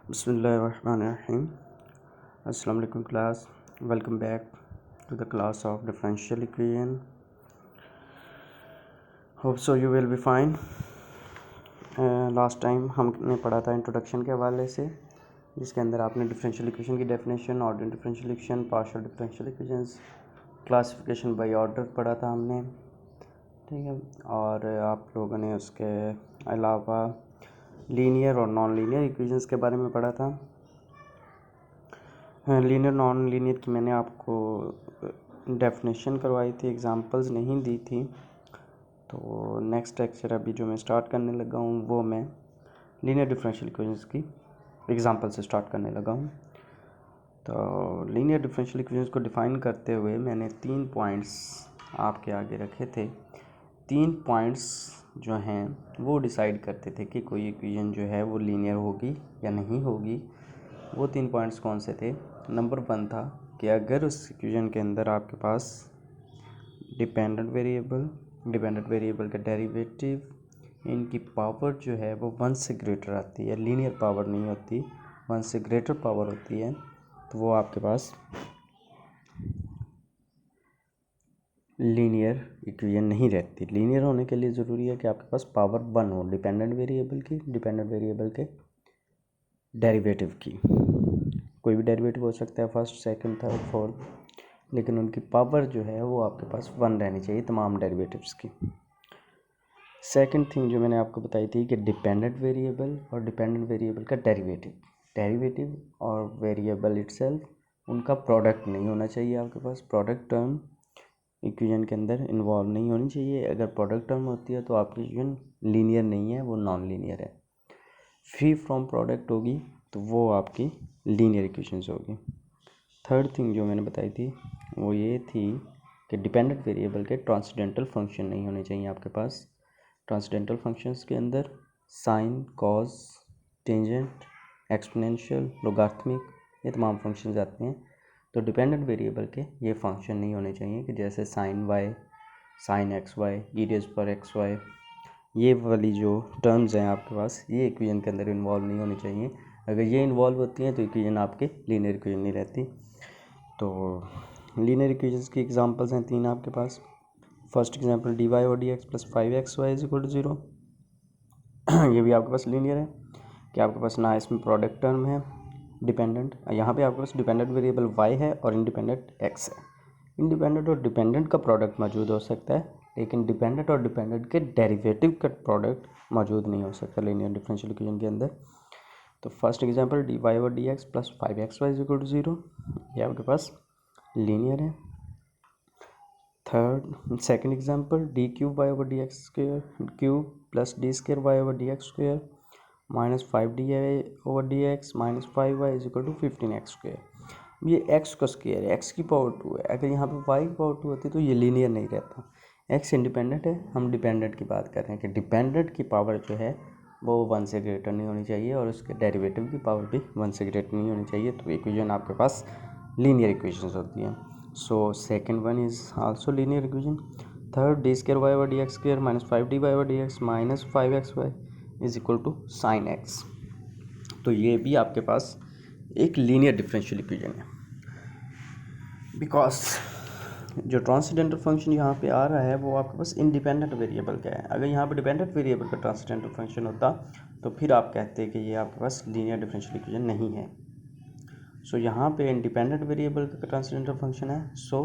Bismillahirrahmanirrahim. Assalamu alaikum class. Welcome back to the class of differential equation. Hope so you will be fine. Last time हमने पढ़ा था introduction के हवाले से, जिसके अंदर आपने डिफरेंशियल इक्वेशन की definition, order differential equation, partial differential equations, classification by order पढ़ा था हमने, ठीक है। और आप लोगों ने उसके अलावा लीनियर और नॉन लीनियर इक्वेशंस के बारे में पढ़ा था। लीनियर नॉन लीनियर की मैंने आपको डेफिनेशन करवाई थी, एग्जांपल्स नहीं दी थी। तो नेक्स्ट लेक्चर अभी जो मैं स्टार्ट करने लगा हूँ वो मैं लीनियर डिफरेंशियल इक्वेशंस की एग्जांपल से स्टार्ट करने लगा हूँ। तो लीनियर डिफरेंशियल इक्वेशंस को डिफ़ाइन करते हुए मैंने 3 पॉइंट्स आपके आगे रखे थे। 3 पॉइंट्स जो हैं वो डिसाइड करते थे कि कोई इक्वेशन जो है वो लीनियर होगी या नहीं होगी। वो 3 पॉइंट्स कौन से थे? नंबर 1 था कि अगर उस इक्वेशन के अंदर आपके पास डिपेंडेंट वेरिएबल का डेरिवेटिव, इनकी पावर जो है वो 1 से ग्रेटर आती है, लीनियर पावर नहीं होती, 1 से ग्रेटर पावर होती है, तो वो आपके पास लीनियर इक्वेशन नहीं रहती। लीनियर होने के लिए ज़रूरी है कि आपके पास पावर 1 हो डिपेंडेंट वेरिएबल के डेरिवेटिव की। कोई भी डेरिवेटिव हो सकता है, फर्स्ट, सेकंड, थर्ड, फोर्थ, लेकिन उनकी पावर जो है वो आपके पास 1 रहनी चाहिए तमाम डेरिवेटिव्स की। सेकंड थिंग जो मैंने आपको बताई थी कि डिपेंडेंट वेरिएबल और डिपेंडेंट वेरिएबल का डेरिवेटिव और वेरिएबल इटसेल्फ, उनका प्रोडक्ट नहीं होना चाहिए आपके पास। प्रोडक्ट टर्म इक्वेशन के अंदर इन्वॉल्व नहीं होनी चाहिए। अगर प्रोडक्ट टर्म होती है तो आपकी इक्वेशन लीनियर नहीं है, वो नॉन लीनियर है। फ्री फ्रॉम प्रोडक्ट होगी तो वो आपकी लीनियर इक्वेशंस होगी। थर्ड थिंग जो मैंने बताई थी वो ये थी कि डिपेंडेंट वेरिएबल के ट्रांसडेंटल फंक्शन नहीं होने चाहिए आपके पास। ट्रांसडेंटल फंक्शंस के अंदर sine, cos, tangent, exponential, logarithmic, ये तमाम फंक्शंस आते हैं। तो डिपेंडेंट वेरिएबल के ये फंक्शन नहीं होने चाहिए कि जैसे sine y, sine x y, e raise पर एक्स वाई, ये वाली जो टर्म्स हैं आपके पास, ये इक्वेशन के अंदर इन्वॉल्व नहीं होनी चाहिए। अगर ये इन्वॉल्व होती हैं तो इक्वेशन आपके लीनियर इक्वेशन नहीं रहती। तो लीनियर इक्वेशंस की एग्जांपल्स हैं 3 आपके पास। फर्स्ट एग्जांपल डी वाई और d x plus 5xy is equal to 0। ये भी आपके पास लीनियर है कि आपके पास ना इसमें प्रोडक्ट टर्म है डिपेंडेंट, यहाँ पे आपके पास डिपेंडेंट वेरिएबल y है और इंडिपेंडेंट x है। इंडिपेंडेंट और डिपेंडेंट का प्रोडक्ट मौजूद हो सकता है, लेकिन डिपेंडेंट और डिपेंडेंट के डेरिवेटिव का प्रोडक्ट मौजूद नहीं हो सकता लीनियर डिफरेंशियल इक्वेशन के अंदर। तो फर्स्ट एग्जांपल डी वाई और d x plus 5xy is equal to 0, ये आपके पास लीनियर है। Third second example d cube y over d x square cube plus d square y over d x square minus 5d over d x minus 5y is equal to 15x square. ये x का square है, x की power 2 है। अगर यहाँ पे y की power 2 होती तो ये लीनियर नहीं रहता। x इंडिपेंडेंट है, हम डिपेंडेंट की बात कर रहे हैं कि डिपेंडेंट की पावर जो है वो 1 से ग्रेटर नहीं होनी चाहिए और उसके डेरिवेटिव की पावर भी 1 से ग्रेटर नहीं होनी चाहिए। तो इक्वेशन आपके पास लीनियर इक्वेशंस होती हैं। So second one is also linear equation. Third d square y over d x square minus 5d y over d x minus 5xy is equal to sine x. तो ये भी आपके पास एक लीनियर डिफरेंशियल इक्वेशन है, because जो transcendental function यहाँ पे आ रहा है वो आपके पास इंडिपेंडेंट वेरिएबल का है। अगर यहाँ पे डिपेंडेंट वेरिएबल का ट्रांसडेंटल फंक्शन होता तो फिर आप कहते हैं कि ये आपके पास लीनियर डिफरेंशियल इक्वेशन नहीं है। सो यहाँ पे इंडिपेंडेंट वेरिएबल का ट्रांसडेंटल फंक्शन है, सो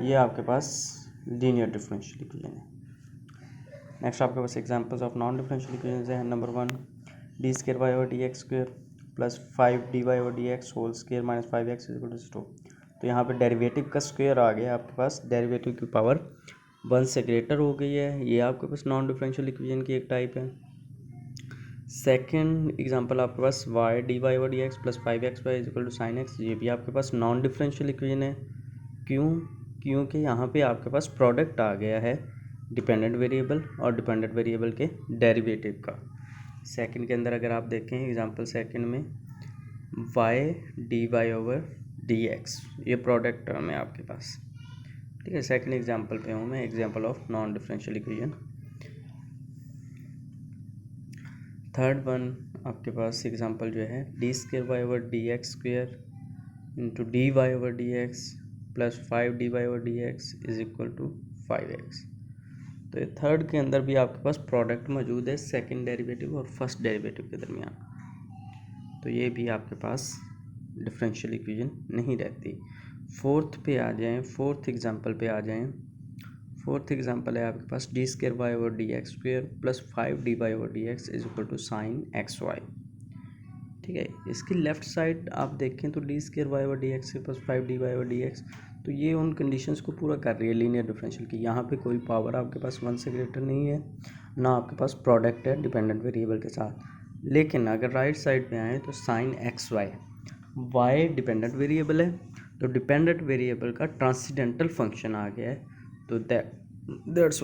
ये आपके पास लीनियर डिफरेंशियल इक्वेशन है। नेक्स्ट आपके पास examples of non differential equations हैं। Number 1 d square y over d x square plus 5d y over d x whole square minus 5x is equal to 0। तो यहाँ पे डेरिवेटिव का square आ गया आपके पास, डेरिवेटिव की पावर 1 से ग्रेटर हो गई है। ये आपके पास नॉन डिफरेंशियल इक्वेशन की एक टाइप है। सेकेंड एग्जाम्पल आपके पास y d y over d x plus 5xy is equal to sine x, ये भी आपके पास नॉन डिफरेंशियल इक्वेशन है। क्योंकि यहाँ पे आपके पास प्रोडक्ट आ गया है डिपेंडेंट वेरिएबल और डिपेंडेंट वेरिएबल के डेरिवेटिव का। सेकंड के अंदर अगर आप देखें एग्जांपल सेकंड में y d y over d x, ये प्रोडक्ट टर्म है आपके पास, ठीक है। सेकंड एग्जांपल पे हूँ मैं, example of non differential equation. Third one आपके पास एग्जांपल जो है d square y over d x square into d y over d x plus 5 dy over d x is equal to 5x। तो ये third के अंदर भी आपके पास प्रोडक्ट मौजूद है सेकंड डेरिवेटिव और फर्स्ट डेरिवेटिव के दरमियान, तो ये भी आपके पास डिफरेंशियल इक्वेशन नहीं रहती। फोर्थ पे आ जाएं, फोर्थ एग्जांपल पे आ जाएं। फोर्थ एग्जांपल है आपके पास d square y over d x square plus 5 dy over d x is equal to sine x y. ठीक है, इसकी लेफ्ट साइड आप देखें तो d square y over d x plus 5 dy over d x, तो ये उन conditions को पूरा कर रही है लीनियर डिफरेंशियल की। यहाँ पे कोई पावर आपके पास 1 से ग्रेटर नहीं है, ना आपके पास प्रोडक्ट है डिपेंडेंट वेरिएबल के साथ। लेकिन अगर राइट साइड पे आए तो sine x y dependent variable है, तो डिपेंडेंट वेरिएबल का ट्रांसेंडेंटल फंक्शन आ गया है, तो दैट्स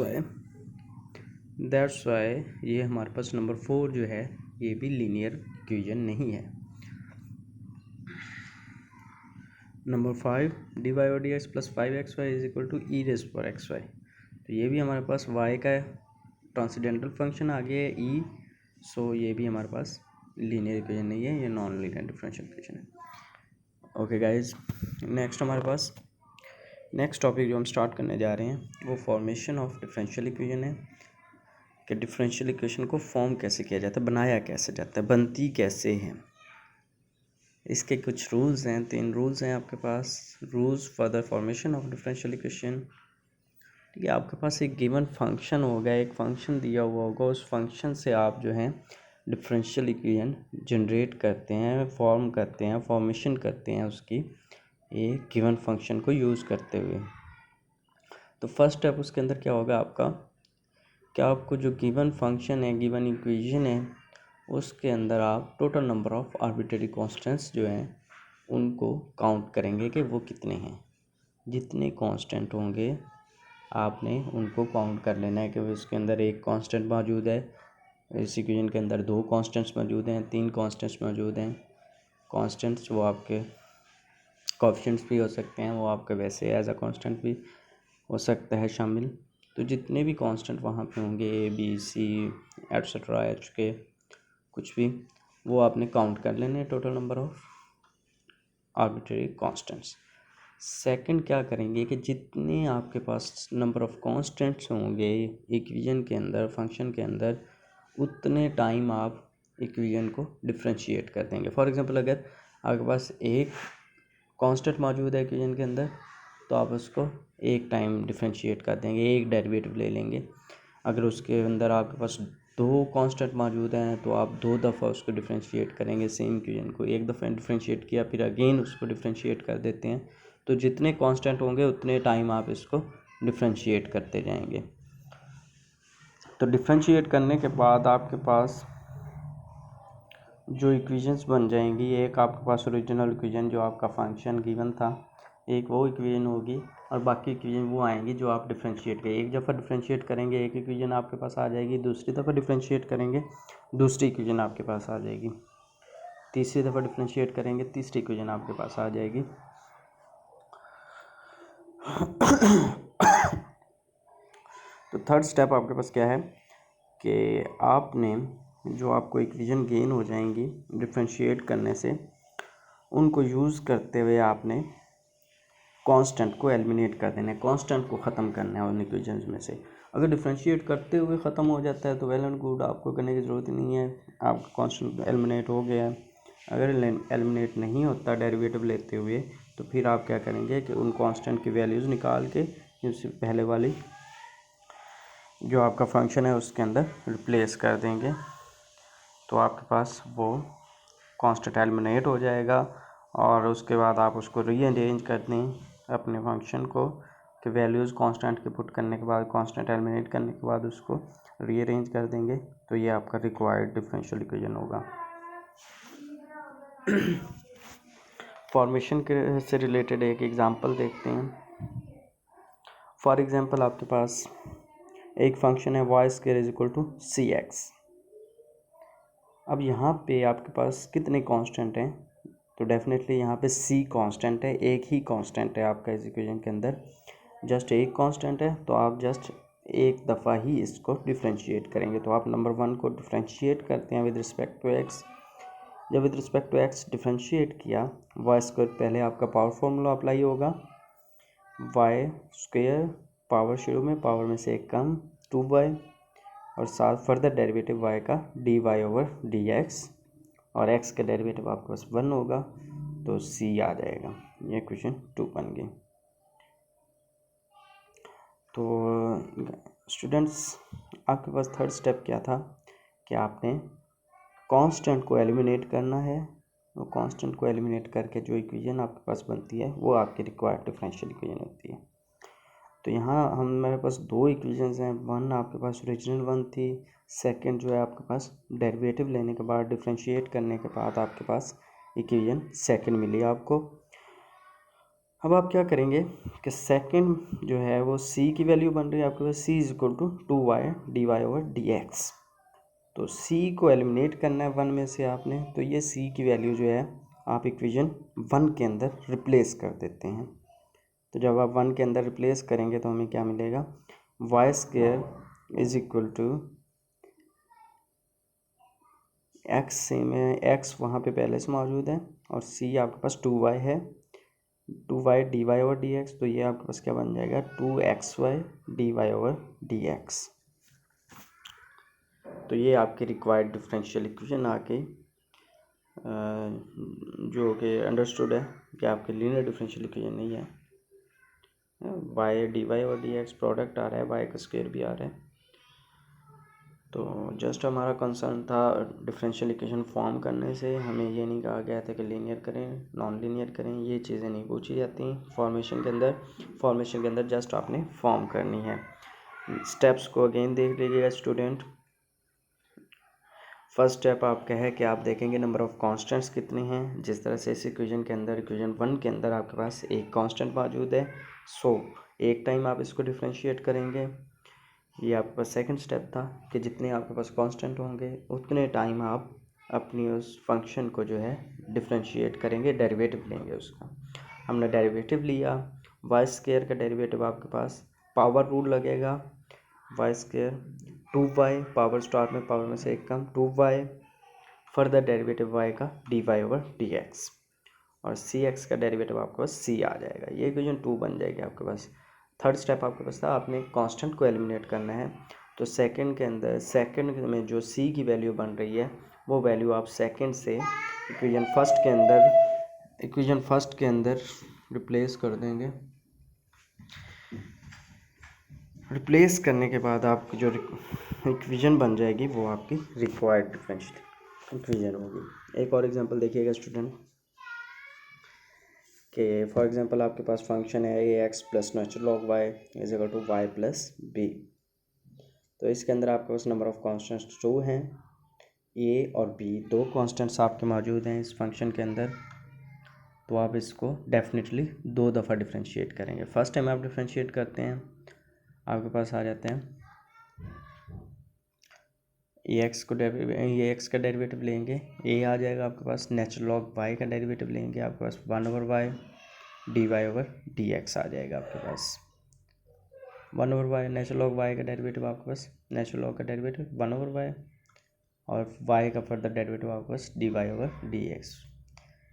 वाई ये हमारे पास नंबर 4 जो है ये भी लीनियर इक्वेशन नहीं है। Number 5 d y over d x plus 5 XY is equal to e raise पर एक्स वाई, तो ये भी हमारे पास y का ट्रांसेंडेंटल फंक्शन आ गया है ई, सो ये भी हमारे पास लीनियर इक्वेशन नहीं है, ये नॉन लीनियर डिफरेंशियल इक्वेशन है। ओके गाइज, नेक्स्ट हमारे पास नेक्स्ट टॉपिक जो हम स्टार्ट करने जा रहे हैं वो फॉर्मेशन ऑफ डिफरेंशियल इक्वेशन है, कि डिफरेंशियल इक्वेशन को फॉर्म कैसे किया जाता है, बनाया कैसे जाता है, बनती कैसे है, इसके कुछ रूल्स हैं। 3 रूल्स हैं आपके पास, rules for the formation of differential equation. ठीक है, आपके पास एक गिवन फंक्शन होगा, एक फंक्शन दिया हुआ होगा, उस फंक्शन से आप जो है डिफरेंशियल इक्वेशन जनरेट करते हैं, फॉर्म करते हैं, फॉर्मेशन करते हैं उसकी एक गिवन फंक्शन को यूज़ करते हुए। तो फर्स्ट स्टेप उसके अंदर क्या होगा आपका, क्या आपको जो गिवन फंक्शन है, गिवन इक्वेशन है, उसके अंदर आप total number of arbitrary constants जो हैं उनको काउंट करेंगे कि वो कितने हैं। जितने कांस्टेंट होंगे आपने उनको काउंट कर लेना है कि उसके अंदर एक कांस्टेंट मौजूद है, इस इक्वेशन के अंदर 2 कांस्टेंट्स मौजूद हैं, 3 कांस्टेंट्स मौजूद हैं। कांस्टेंट्स वो आपके कोएफिशिएंट्स भी हो सकते हैं, वो आपके वैसे एज अ कांस्टेंट भी हो सकता है शामिल। तो जितने भी कांस्टेंट वहाँ पे होंगे a b c etcetera h के कुछ भी, वो आपने काउंट कर लेने total number of arbitrary constants. Second क्या करेंगे कि जितने आपके पास नंबर ऑफ कांस्टेंट्स होंगे इक्वेशन के अंदर, फंक्शन के अंदर, उतने टाइम आप इक्वेशन को डिफरेंशिएट कर देंगे। फॉर एग्जांपल अगर आपके पास एक कांस्टेंट मौजूद है इक्वेशन के अंदर, तो आप उसको एक टाइम डिफरेंशिएट कर देंगे, एक डेरिवेटिव ले लेंगे। अगर उसके अंदर आपके पास 2 कांस्टेंट मौजूद हैं तो आप 2 दफ़ा उसको डिफरेंशिएट करेंगे, सेम इक्वेशन को एक दफ़ा डिफरेंशिएट किया फिर अगेन उसको डिफरेंशिएट कर देते हैं। तो जितने कांस्टेंट होंगे उतने टाइम आप इसको डिफरेंशिएट करते जाएंगे। तो डिफरेंशिएट करने के बाद आपके पास जो इक्वेशंस बन जाएंगी, एक आपके पास ओरिजिनल इक्वेशन जो आपका फंक्शन गिवन था, एक वो इक्वेशन होगी, और बाकी इक्वेशन वो आएंगी जो आप डिफरेंशिएट करेंगे। एक दफ़ा डिफरेंशिएट करेंगे एक इक्वेशन आपके पास आ जाएगी, दूसरी दफ़ा डिफरेंशिएट करेंगे दूसरी इक्वेशन आपके पास आ जाएगी, तीसरी दफ़ा डिफरेंशिएट करेंगे तीसरी इक्वेशन आपके पास आ जाएगी। तो थर्ड स्टेप आपके पास क्या है कि आपने जो आपको इक्वेशन गेन हो जाएंगी डिफरेंशिएट करने से, उनको यूज़ करते हुए आपने कांस्टेंट को एलिमिनेट कर देना है, कांस्टेंट को ख़त्म करना है उन इक्वेशंस में से। अगर डिफरेंशिएट करते हुए ख़त्म हो जाता है तो वेल एंड गुड, आपको करने की ज़रूरत ही नहीं है, आपका कांस्टेंट एलिमिनेट हो गया है। अगर एलिमिनेट नहीं होता डेरिवेटिव लेते हुए, तो फिर आप क्या करेंगे कि उन कांस्टेंट की वैल्यूज़ निकाल के इससे पहले वाली जो आपका फंक्शन है उसके अंदर रिप्लेस कर देंगे, तो आपके पास वो कांस्टेंट एलिमिनेट हो जाएगा। और उसके बाद आप उसको रीअरेंज कर दें अपने फंक्शन को, कि वैल्यूज़ कांस्टेंट के पुट करने के बाद, कांस्टेंट एलिमिनेट करने के बाद उसको रीअरेंज कर देंगे, तो ये आपका रिक्वायर्ड डिफरेंशियल इक्वेशन होगा। फॉर्मेशन के से रिलेटेड एक एग्जांपल देखते हैं। फॉर एग्जांपल आपके पास एक फंक्शन है y square is equal to c x. अब यहाँ पे आपके पास कितने कांस्टेंट हैं, तो डेफिनेटली यहाँ पे सी कांस्टेंट है, एक ही कांस्टेंट है आपका इस इक्वेशन के अंदर, जस्ट एक कांस्टेंट है, तो आप जस्ट एक दफ़ा ही इसको डिफरेंशिएट करेंगे। तो आप नंबर 1 को डिफरेंशिएट करते हैं विद रिस्पेक्ट टू एक्स, जब with respect to x differentiate किया, वाई स्क्वायर पहले आपका पावर फॉर्मूला अप्लाई होगा, वाई स्क्वायर पावर शुरू में, पावर में से एक कम 2y, और साथ फर्दर डेरिवेटिव y का dy/dx, और x का डेरिवेटिव आपके पास 1 होगा, तो c आ जाएगा। ये क्वेश्चन 2 बन गई। तो स्टूडेंट्स आपके पास थर्ड स्टेप क्या था कि आपने कांस्टेंट को एलिमिनेट करना है। वो कांस्टेंट को एलिमिनेट करके जो इक्वेशन आपके पास बनती है वो आपकी रिक्वायर्ड डिफरेंशियल इक्वेशन होती है। तो यहाँ मेरे पास दो इक्वेशंस हैं, वन आपके पास ओरिजिनल वन थी, सेकंड जो है आपके पास डेरिवेटिव लेने के बाद डिफरेंशिएट करने के बाद आपके पास इक्वेशन सेकंड मिली आपको। अब आप क्या करेंगे कि सेकंड जो है वो c की वैल्यू बन रही है आपके पास, c is equal to 2y/dy/dx। तो c को एलिमिनेट करना है वन में से आपने, तो ये c की वैल्यू जो है आप इक्वेशन वन के अंदर रिप्लेस कर देते हैं। तो जब आप वन के अंदर रिप्लेस करेंगे तो हमें क्या मिलेगा, y square is equal to x में एक्स वहाँ पे पहले से मौजूद है, और c आपके पास 2y है, 2y/dy/dx, तो ये आपके पास क्या बन जाएगा 2xy/dy/dx। तो ये आपकी रिक्वायर्ड डिफरेंशियल इक्वेशन आ गई, जो कि अंडरस्टूड है कि आपके लीनियर डिफरेंशियल इक्वेशन नहीं है। y/dy/dx प्रोडक्ट आ रहा है, y का स्क्वायर भी आ रहा है। तो जस्ट हमारा कंसर्न था डिफरेंशियल इक्वेशन फॉर्म करने से, हमें ये नहीं कहा गया था कि लीनियर करें नॉन लीनियर करें, ये चीज़ें नहीं पूछी जाती फॉर्मेशन के अंदर। फॉर्मेशन के अंदर जस्ट आपने फॉर्म करनी है। स्टेप्स को अगेन देख लीजिएगा स्टूडेंट। फर्स्ट स्टेप आपका है कि आप देखेंगे नंबर ऑफ़ कांस्टेंट्स कितने हैं। जिस तरह से इस इक्वेशन के अंदर इक्वेशन वन के अंदर आपके पास एक कांस्टेंट मौजूद है, सो एक टाइम आप इसको डिफरेंशिएट करेंगे। ये आपके पास सेकंड स्टेप था कि जितने आपके पास कांस्टेंट होंगे उतने टाइम आप अपनी उस फंक्शन को जो है डिफरेंशिएट करेंगे, डेरिवेटिव लेंगे उसका। हमने डेरिवेटिव लिया, वाई स्क्वायर का डेरिवेटिव आपके पास पावर रूल लगेगा, y square 2y, power star में पावर में से एक कम 2y, फर्दर डेरिवेटिव y का dy/dx, और cx का डेरिवेटिव आपके पास c आ जाएगा। ये इक्वेशन 2 बन जाएगी आपके पास। थर्ड स्टेप आपके पास था आपने कांस्टेंट को एलिमिनेट करना है। तो सेकंड के अंदर सेकंड में जो c की वैल्यू बन रही है वो वैल्यू आप सेकंड से इक्वेशन फर्स्ट के अंदर रिप्लेस कर देंगे। रिप्लेस करने के बाद आपकी जो इक्वेशन बन जाएगी वो आपकी रिक्वायर्ड डिफरेंशियल इक्वेशन होगी। एक और एग्जांपल देखिएगा स्टूडेंट कि फॉर एग्जांपल आपके पास फंक्शन है ax plus natural log y is equal to y plus b। तो इसके अंदर आपके पास नंबर ऑफ़ कॉन्स्टेंट्स 2 हैं, a और b दो कॉन्स्टेंट्स आपके मौजूद हैं इस फंक्शन के अंदर। तो आप इसको डेफिनेटली दो दफ़ा डिफरेंशिएट करेंगे। फर्स्ट टाइम आप डिफरेंशिएट करते हैं, आपके पास आ जाते हैं ये एक्स का डेरिवेटिव लेंगे, a आ जाएगा आपके पास, नेचुरल लॉग y का डेरिवेटिव लेंगे आपके पास 1/y dy/dx आ जाएगा आपके पास। 1/y नेचुरल लॉग y का डेरिवेटिव आपके पास, नेचुरल लॉग का डेरिवेटिव 1/y, और y का फर्दर डेरिवेटिव आपके पास dy/dx।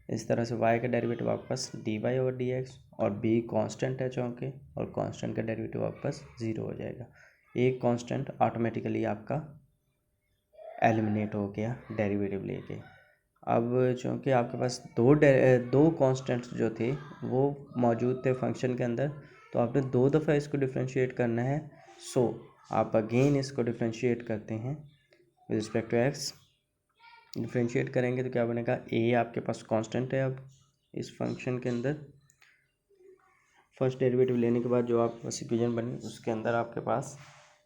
इस तरह से y का डेरिवेटिव आपके पास dy/dx, और b कांस्टेंट है चूँकि, और कांस्टेंट का डेरिवेटिव आपके पास 0 हो जाएगा। एक कांस्टेंट ऑटोमेटिकली आपका एलिमिनेट हो गया डेरिवेटिव लेके। अब चूँकि आपके पास दो कांस्टेंट्स जो थे वो मौजूद थे फंक्शन के अंदर, तो आपने दो दफ़ा इसको डिफरेंशिएट करना है। सो आप अगेन इसको डिफरेंशिएट करते हैं with respect to x. Differentiate करेंगे तो क्या बनेगा, a आपके पास कांस्टेंट है अब इस फंक्शन के अंदर। फर्स्ट डेरिवेटिव लेने के बाद जो आपके पास इक्वेशन बनी उसके अंदर आपके पास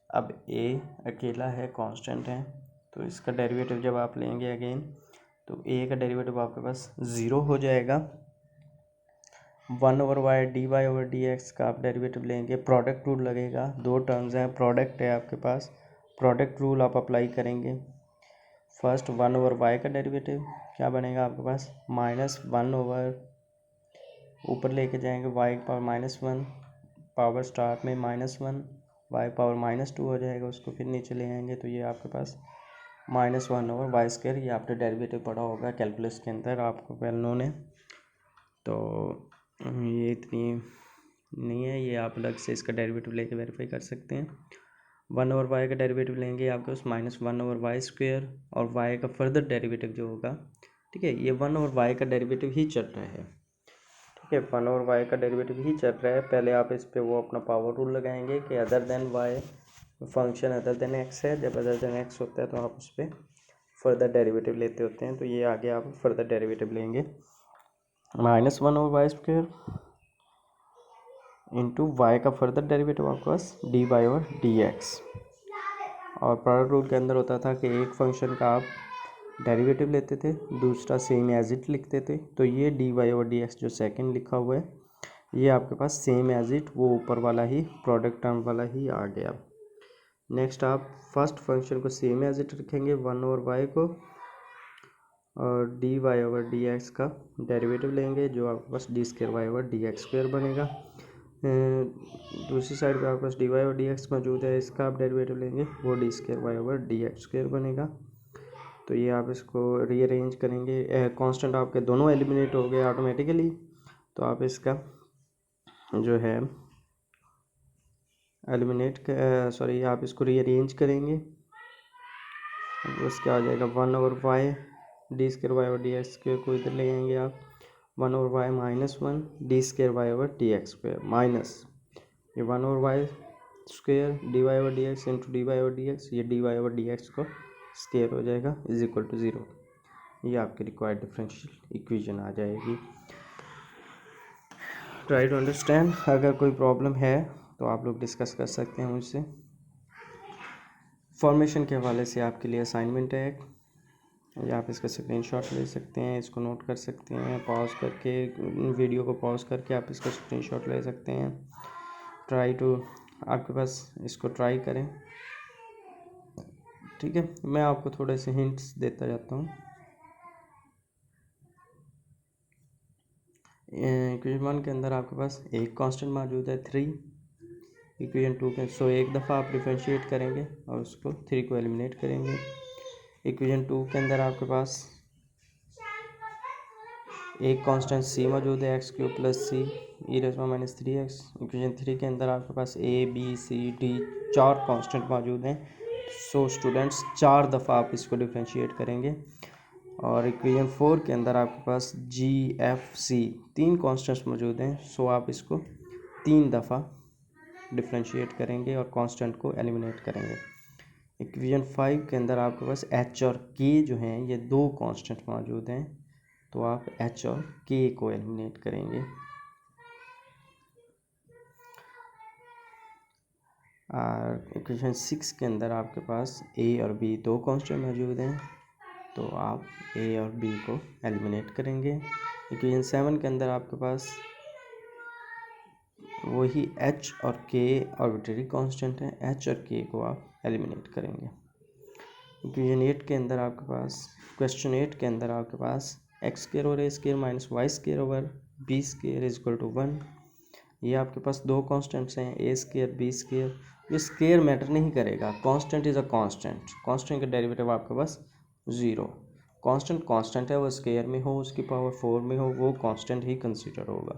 अब a अकेला है, कांस्टेंट है, तो इसका डेरिवेटिव जब आप लेंगे अगेन तो a का डेरिवेटिव आपके पास 0 हो जाएगा। 1/y dy/dx का आप डेरिवेटिव लेंगे, प्रोडक्ट रूल लगेगा, दो टर्म्स हैं, प्रोडक्ट है आपके पास, प्रोडक्ट रूल आप अप्लाई करेंगे। फर्स्ट 1/y का डेरिवेटिव क्या बनेगा आपके पास, -1 ऊपर लेके जाएंगे y पावर -1, पावर स्टार में -1, y पावर -2 हो जाएगा, उसको फिर नीचे ले आएंगे तो ये आपके पास -1/y²। ये आपने डेरिवेटिव पढ़ा होगा कैलकुलस के अंदर, आपको वेल नोन है। तो ये इतनी नहीं है, ये आप अलग से इसका डेरिवेटिव लेके वेरीफाई कर सकते हैं। 1/y का डेरिवेटिव लेंगे आपके पास -1/y², और y का फर्दर डेरिवेटिव जो होगा, ठीक है, ये 1/y का डेरिवेटिव ही चल रहा है, ठीक है, 1/y का डेरिवेटिव ही चल रहा है। पहले आप इस पे वो अपना पावर रूल लगाएंगे कि other than y, function other than x है। जब अदर देन x होता है तो आप उस पर फर्दर डेरिवेटिव लेते होते हैं। तो ये आगे आप फर्दर डेरिवेटिव लेंगे -1/y² इंटू y का फर्दर डेरिवेटिव आपके पास dy/dx। और प्रोडक्ट रूल के अंदर होता था कि एक फंक्शन का आप डेरिवेटिव लेते थे, दूसरा सेम एज इट लिखते थे। तो ये dy/dx जो सेकंड लिखा हुआ है, ये आपके पास सेम एज इट वो ऊपर वाला ही प्रोडक्ट टर्म वाला ही आ गया। नेक्स्ट आप फर्स्ट फंक्शन को सेम एज इट रखेंगे 1/y को, और dy/dx का डेरिवेटिव लेंगे जो आपके पास d²y/dx² बनेगा। दूसरी साइड पे आपके पास dy/dx मौजूद है, इसका आप डेरिवेटिव लेंगे वो d²y/dx² बनेगा। तो ये आप इसको रीअरेंज करेंगे, कांस्टेंट आपके दोनों एलिमिनेट हो गए ऑटोमेटिकली। तो आप इसका जो है सॉरी आप इसको रीअरेंज करेंगे, उसके आ जाएगा 1/y d²y/dx² को इधर ले आएंगे आप 1/y -1 d²y/dx² माइनस ये 1/y² dy/dx इंटू dy/dx, ये dy/dx को स्केयर हो जाएगा इज इक्वल टू 0। ये आपकी रिक्वायर्ड डिफरेंशियल इक्वेशन आ जाएगी। Try to understand. अगर कोई प्रॉब्लम है तो आप लोग डिस्कस कर सकते हैं मुझसे। फॉर्मेशन के हवाले से आपके लिए असाइनमेंट है, या आप इसका स्क्रीनशॉट ले सकते हैं, इसको नोट कर सकते हैं, पॉज करके वीडियो को पॉज करके आप इसका स्क्रीनशॉट ले सकते हैं। ट्राई टू, आपके पास इसको ट्राई करें, ठीक है। मैं आपको थोड़े से हिंट्स देता जाता हूँ। इक्वेशन 1 के अंदर आपके पास एक कांस्टेंट मौजूद है 3। इक्वेशन 2 के एक दफ़ा आप डिफरेंशिएट करेंगे और उसको 3 को एलिमिनेट करेंगे। इक्वेशन 2 के अंदर आपके पास एक कांस्टेंट c मौजूद है x³ + c e⁻³ इक्वेशन 3 के अंदर आपके पास a b c d 4 constant मौजूद हैं। स्टूडेंट्स 4 दफ़ा आप इसको डिफरेंशिएट करेंगे। और इक्वेशन 4 के अंदर आपके पास g f c 3 कांस्टेंट्स मौजूद हैं। आप इसको 3 दफ़ा डिफरेंशिएट करेंगे और कांस्टेंट को एलिमिनेट करेंगे। इक्वेशन 5 के अंदर आपके पास h और k जो हैं ये 2 कांस्टेंट मौजूद हैं। तो आप h और k को एलिमिनेट करेंगे। और इक्वेशन 6 के अंदर आपके पास a और b 2 कांस्टेंट मौजूद हैं। तो आप a और b को एलिमिनेट करेंगे। इक्वेशन 7 के अंदर आपके पास वही h और k आर्बिट्रेरी कांस्टेंट हैं, h और k को आप एलिमिनेट करेंगे। इक्वेशन 8 के अंदर आपके पास, क्वेश्चन 8 के अंदर आपके पास x² और a² minus y² b² is equal to 1। ये आपके पास 2 कांस्टेंट्स हैं a² b²। ये स्केयर मैटर नहीं करेगा, constant is a constant, constant का डेरिवेटिव आपके पास 0। कांस्टेंट है, वो स्केयर में हो, उसकी पावर 4 में हो, वो कांस्टेंट ही कंसीडर होगा।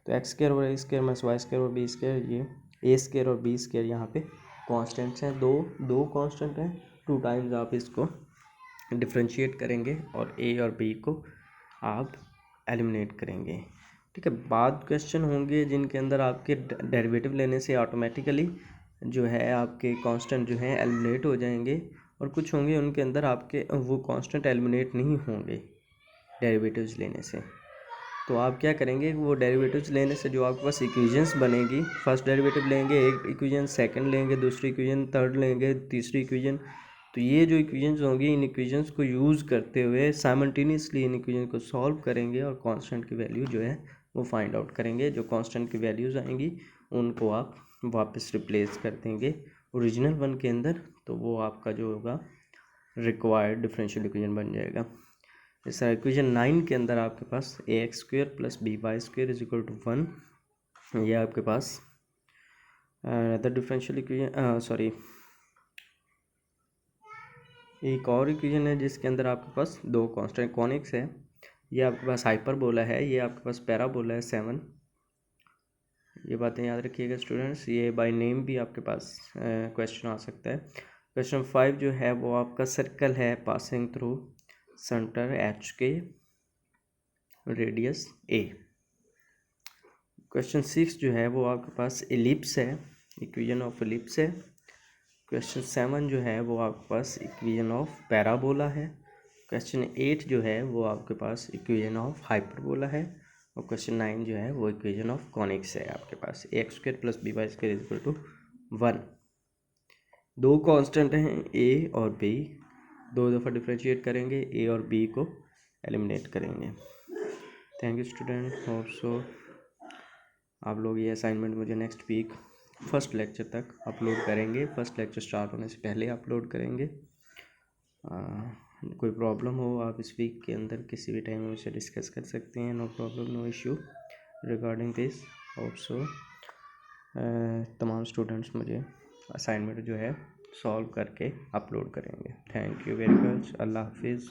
तो x² और a² माइनस y² और b², ये a² और b² यहाँ पे कांस्टेंट्स हैं, दो कांस्टेंट हैं। 2 टाइम्स आप इसको डिफरेंशिएट करेंगे और a और b को आप एलिमिनेट करेंगे, ठीक है। बाद क्वेश्चन होंगे जिनके अंदर आपके डेरिवेटिव लेने से ऑटोमेटिकली जो है आपके कांस्टेंट जो हैं एलिमिनेट हो जाएंगे, और कुछ होंगे उनके अंदर आपके वो कांस्टेंट एलिमिनेट नहीं होंगे डेरिवेटिव्स लेने से। तो आप क्या करेंगे, वो डेरिवेटिव्स लेने से जो आपके पास इक्वेशंस बनेगी, फर्स्ट डेरिवेटिव लेंगे एक इक्वेशन, सेकंड लेंगे दूसरी इक्वेशन, थर्ड लेंगे तीसरी इक्वेशन। तो ये जो इक्वेशंस होंगी, इन इक्वेशंस को यूज़ करते हुए साइमल्टेनियसली इन इक्वेशन को सॉल्व करेंगे और कांस्टेंट की वैल्यू जो है वो फाइंड आउट करेंगे। जो कांस्टेंट की वैल्यूज़ आएंगी उनको आप वापस रिप्लेस कर देंगे ओरिजिनल वन के अंदर। तो वो आपका जो होगा रिक्वायर्ड डिफरेंशियल इक्वेशन बन जाएगा। इस इक्वेशन 9 के अंदर आपके पास ax² + by² is equal to 1। ये आपके पास अदर डिफरेंशियल इक्वेशन एक और इक्वेशन है जिसके अंदर आपके पास दो कांस्टेंट कॉनिक्स है, ये आपके पास हाइपरबोला है, ये आपके पास पैराबोला है 7। ये बातें याद रखिएगा स्टूडेंट्स, ये बाय नेम भी आपके पास क्वेश्चन आ सकता है। क्वेश्चन 5 जो है वो आपका सर्कल है पासिंग थ्रू सेंटर एच के, रेडियस ए। क्वेश्चन 6 जो है वो आपके पास एलिप्स है, इक्वेशन ऑफ एलिप्स है। क्वेश्चन 7 जो है वो आपके पास इक्वेशन ऑफ पैराबोला है। क्वेश्चन 8 जो है वो आपके पास इक्वेशन ऑफ हाइपरबोला है। और क्वेश्चन 9 जो है वो इक्वेशन ऑफ कॉनिक्स है आपके पास, x square plus b y square is equal to 1। दो कांस्टेंट हैं ए और बी, दो दफ़ा डिफ्रेंशिएट करेंगे, ए और बी को एलिमिनेट करेंगे। Thank you student, hope so आप लोग ये असाइनमेंट मुझे नेक्स्ट वीक फर्स्ट लेक्चर तक अपलोड करेंगे, फर्स्ट लेक्चर स्टार्ट होने से पहले अपलोड करेंगे। कोई प्रॉब्लम हो आप इस वीक के अंदर किसी भी टाइम मुझसे डिस्कस कर सकते हैं, no problem no issue regarding this. Hope so तमाम स्टूडेंट्स मुझे असाइनमेंट जो है सॉल्व करके अपलोड करेंगे। थैंक यू वेरी मच, अल्लाह हाफिज़।